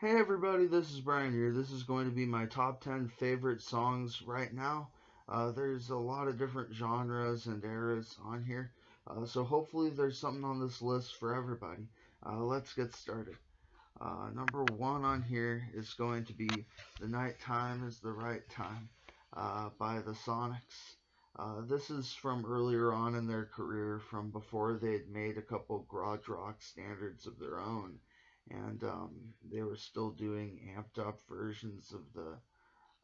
Hey everybody, this is Brian here. This is going to be my top 10 favorite songs right now. There's a lot of different genres and eras on here, so hopefully there's something on this list for everybody. Let's get started. Number one on here is going to be The Nighttime is the Right Time by the Sonics. This is from earlier on in their career, from before they'd made a couple garage rock standards of their own, and they were still doing amped up versions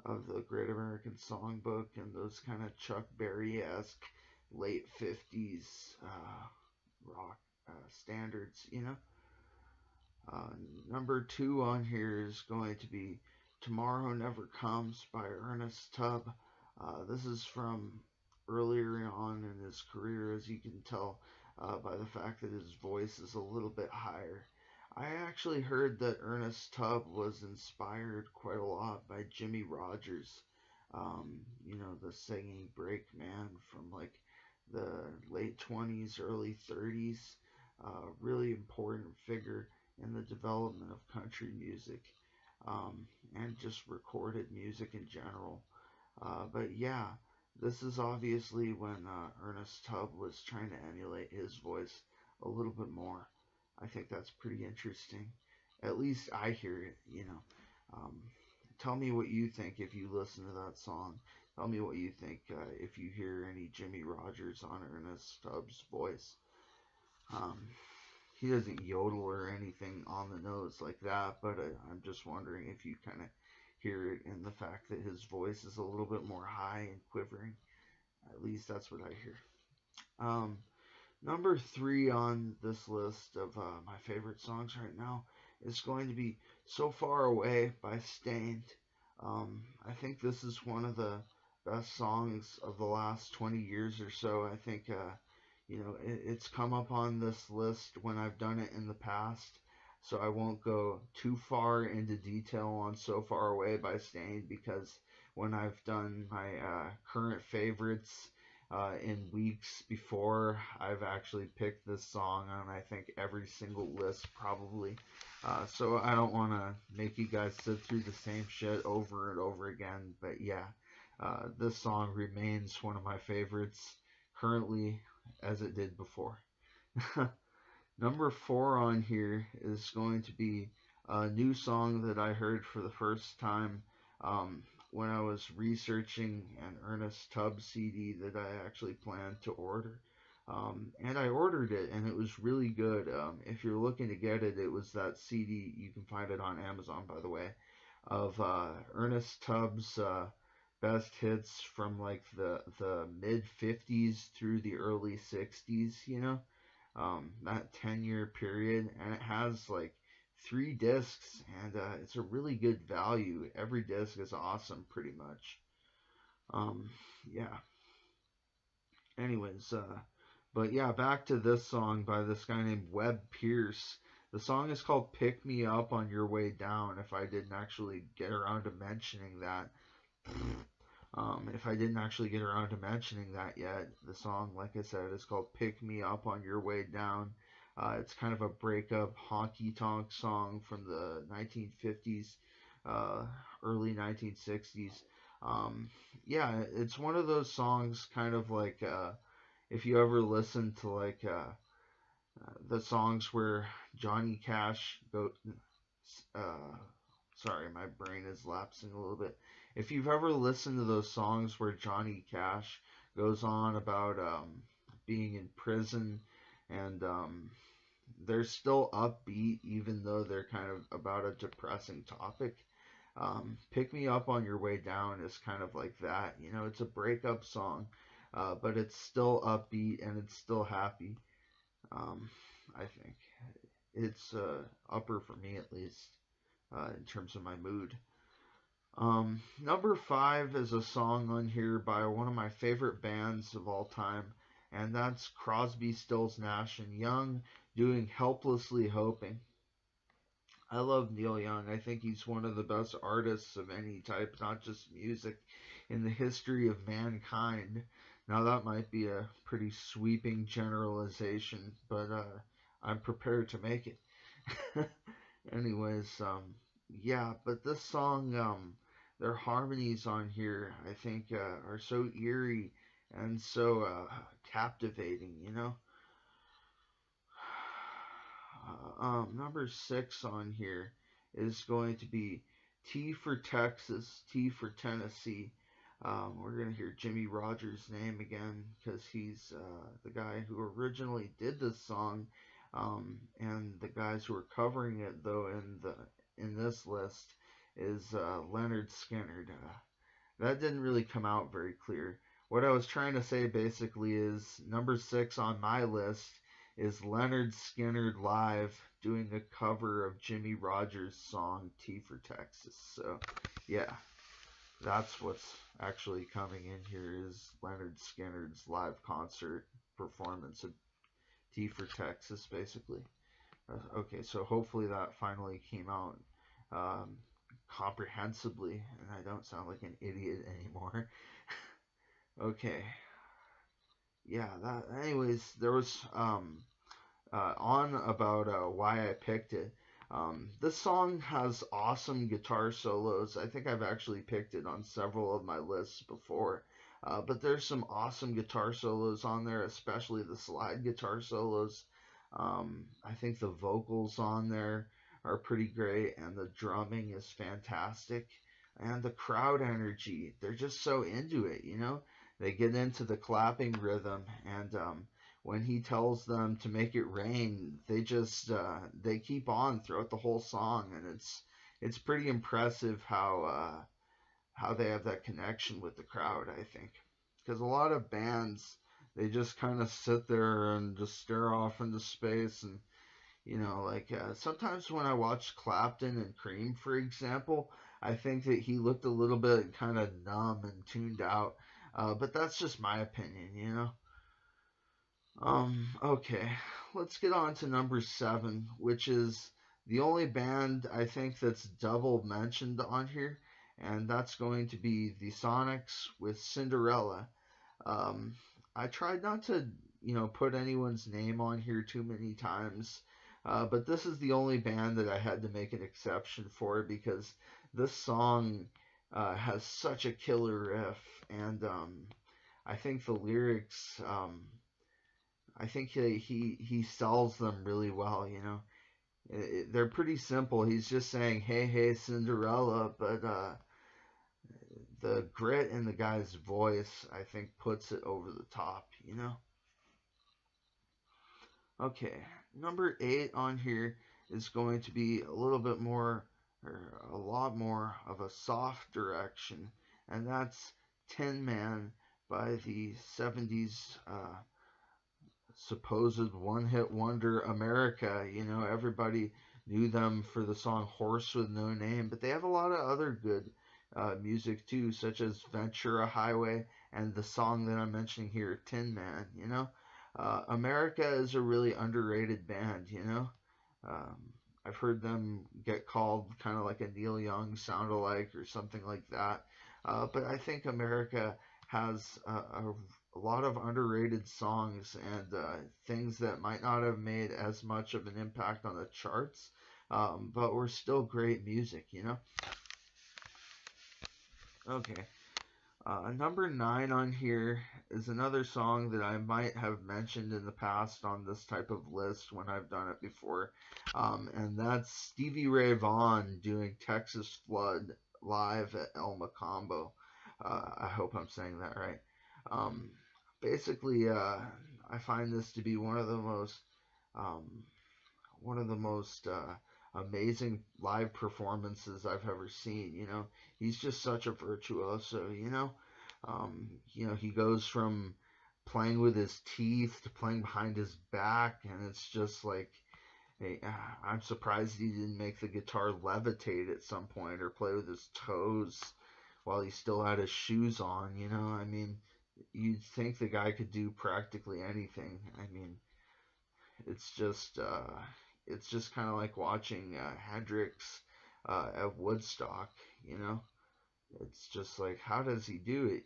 of the Great American Songbook and those kind of Chuck Berry esque late 50s rock standards. Uh, Number two on here is going to be Tomorrow Never Comes by Ernest Tubb. This is from earlier on in his career, as you can tell by the fact that his voice is a little bit higher. I actually heard that Ernest Tubb was inspired quite a lot by Jimmy Rogers, the singing break man from like the late 20s, early 30s. Really important figure in the development of country music and just recorded music in general. But yeah, this is obviously when Ernest Tubb was trying to emulate his voice a little bit more. I think that's pretty interesting. At least I hear it. Um, Tell me what you think if you listen to that song. Tell me what you think if you hear any Jimmy Rogers on Ernest Tubb's voice. Um, he doesn't yodel or anything on the nose like that, but I'm just wondering if you kind of hear it in the fact that his voice is a little bit more high and quivering. At least that's what I hear. Um, Number three on this list of my favorite songs right now is going to be So Far Away by Stained. I think this is one of the best songs of the last 20 years or so. I think, it's come up on this list when I've done it in the past. So I won't go too far into detail on So Far Away by Stained because when I've done my current favorites, in weeks before, I've actually picked this song on I think every single list probably. So I don't want to make you guys sit through the same shit over and over again. But yeah, this song remains one of my favorites currently as it did before. Number four on here is going to be a new song that I heard for the first time when I was researching an Ernest Tubbs CD that I actually planned to order. And I ordered it, and it was really good. If you're looking to get it, it was that CD. You can find it on Amazon, by the way, of Ernest Tubbs' best hits from like the mid 50s through the early 60s. That 10-year period, and it has like three discs, and it's a really good value. Every disc is awesome, pretty much. Yeah. Anyways, but yeah, back to this song by this guy named Webb Pierce. The song is called "Pick Me Up on Your Way Down." If I didn't actually get around to mentioning that, if I didn't actually get around to mentioning that yet, the song, like I said, is called "Pick Me Up on Your Way Down." It's kind of a breakup honky tonk song from the 1950s, uh, early 1960s. Yeah, it's one of those songs, kind of like if you ever listen to like the songs where Johnny Cash go. Uh, Sorry, my brain is lapsing a little bit. If you've ever listened to those songs where Johnny Cash goes on about being in prison and they're still upbeat even though they're kind of about a depressing topic. Pick Me Up on Your Way Down is kind of like that. It's a breakup song, but it's still upbeat and it's still happy. Um, I think it's upper for me at least in terms of my mood. Number five is a song on here by one of my favorite bands of all time, and that's Crosby, Stills, Nash and Young doing "Helplessly Hoping." I love Neil Young. I think he's one of the best artists of any type, not just music, in the history of mankind. Now, that might be a pretty sweeping generalization, but I'm prepared to make it. Anyways, yeah, but this song, their harmonies on here, I think, are so eerie and so captivating. Number six on here is going to be T for Texas, T for Tennessee. We're going to hear Jimmy Rogers' name again because he's the guy who originally did this song, and the guys who are covering it though in this list is Leonard Skinner. That didn't really come out very clear. What I was trying to say basically is number six on my list is Leonard Skinner live doing a cover of Jimmy Rogers' song T for Texas. So, yeah, that's what's actually coming in here is Leonard Skinner's live concert performance of T for Texas, basically. Okay, so hopefully that finally came out um, comprehensibly, and I don't sound like an idiot anymore. Okay, yeah. That. Anyways, there was on about why I picked it. This song has awesome guitar solos. I think I've actually picked it on several of my lists before. But there's some awesome guitar solos on there, especially the slide guitar solos. I think the vocals on there are pretty great, and the drumming is fantastic. And the crowd energy, they're just so into it. They get into the clapping rhythm, and when he tells them to make it rain, they keep on throughout the whole song, and it's pretty impressive how they have that connection with the crowd. I think because a lot of bands they just kind of sit there and just stare off into space, and like sometimes when I watch Clapton and Cream, for example, I think that he looked a little bit kind of numb and tuned out. But that's just my opinion. Okay, let's get on to number seven, which is the only band I think that's double mentioned on here, and that's going to be the Sonics with Cinderella. Um, I tried not to, put anyone's name on here too many times, but this is the only band that I had to make an exception for because this song has such a killer riff, and I think the lyrics. I think he sells them really well. They're pretty simple. He's just saying, "Hey, hey, Cinderella," but the grit in the guy's voice, I think, puts it over the top. Okay, number eight on here is going to be a little bit more, or a lot more of a soft direction, and that's Tin Man by the 70s supposed one hit wonder America. Everybody knew them for the song Horse with No Name, but they have a lot of other good music too, such as Ventura Highway and the song that I'm mentioning here, Tin Man. America is a really underrated band. Um, I've heard them get called kind of like a Neil Young sound-alike or something like that. But I think America has a lot of underrated songs and things that might not have made as much of an impact on the charts, but were still great music. Okay. Number nine on here is another song that I might have mentioned in the past on this type of list when I've done it before, and that's Stevie Ray Vaughan doing Texas Flood live at El Macombo. I hope I'm saying that right. Um, Basically, I find this to be um, one of the most amazing live performances I've ever seen. He's just such a virtuoso. He goes from playing with his teeth to playing behind his back, and it's just like, hey, I'm surprised he didn't make the guitar levitate at some point or play with his toes while he still had his shoes on. I mean, you'd think the guy could do practically anything. I mean, it's just uh, it's just kind of like watching Hendrix at Woodstock. You know, it's just like how does he do it?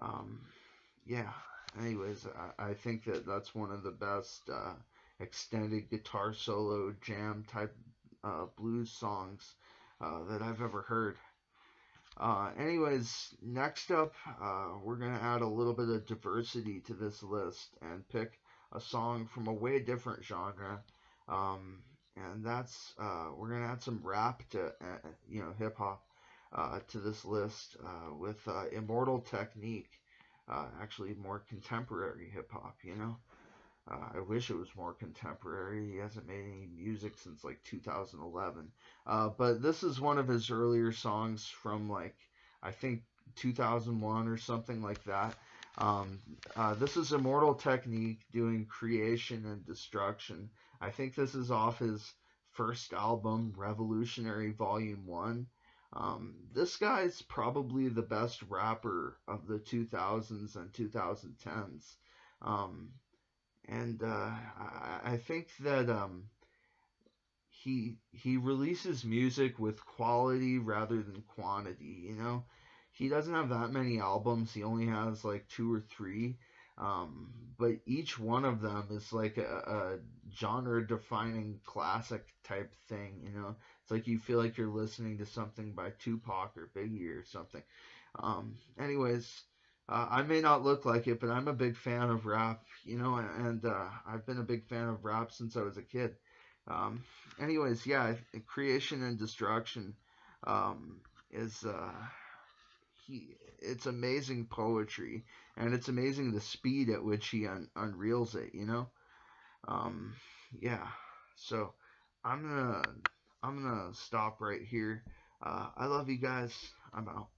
Um, yeah. Anyways, I think that that's one of the best extended guitar solo jam type blues songs that I've ever heard. Anyways, next up, we're going to add a little bit of diversity to this list and pick a song from a way different genre. And that's, we're going to add some rap to, hip hop to this list with Immortal Technique. Actually, more contemporary hip hop, you know? I wish it was more contemporary. He hasn't made any music since like 2011. But this is one of his earlier songs from like, I think 2001 or something like that. This is Immortal Technique doing Creation and Destruction. I think this is off his first album, Revolutionary Volume 1. This guy's probably the best rapper of the 2000s and 2010s. Um, and I think that he releases music with quality rather than quantity. You know, he doesn't have that many albums. He only has like two or three, but each one of them is like a genre-defining classic type thing. You know, it's like you feel like you're listening to something by Tupac or Biggie or something. Anyways, I may not look like it, but I'm a big fan of rap, you know, and I've been a big fan of rap since I was a kid. Um, anyways, yeah, Creation and Destruction is it's amazing poetry, and it's amazing the speed at which he unreels it, you know. Um, yeah, so I'm gonna I'm gonna stop right here. I love you guys. I'm out.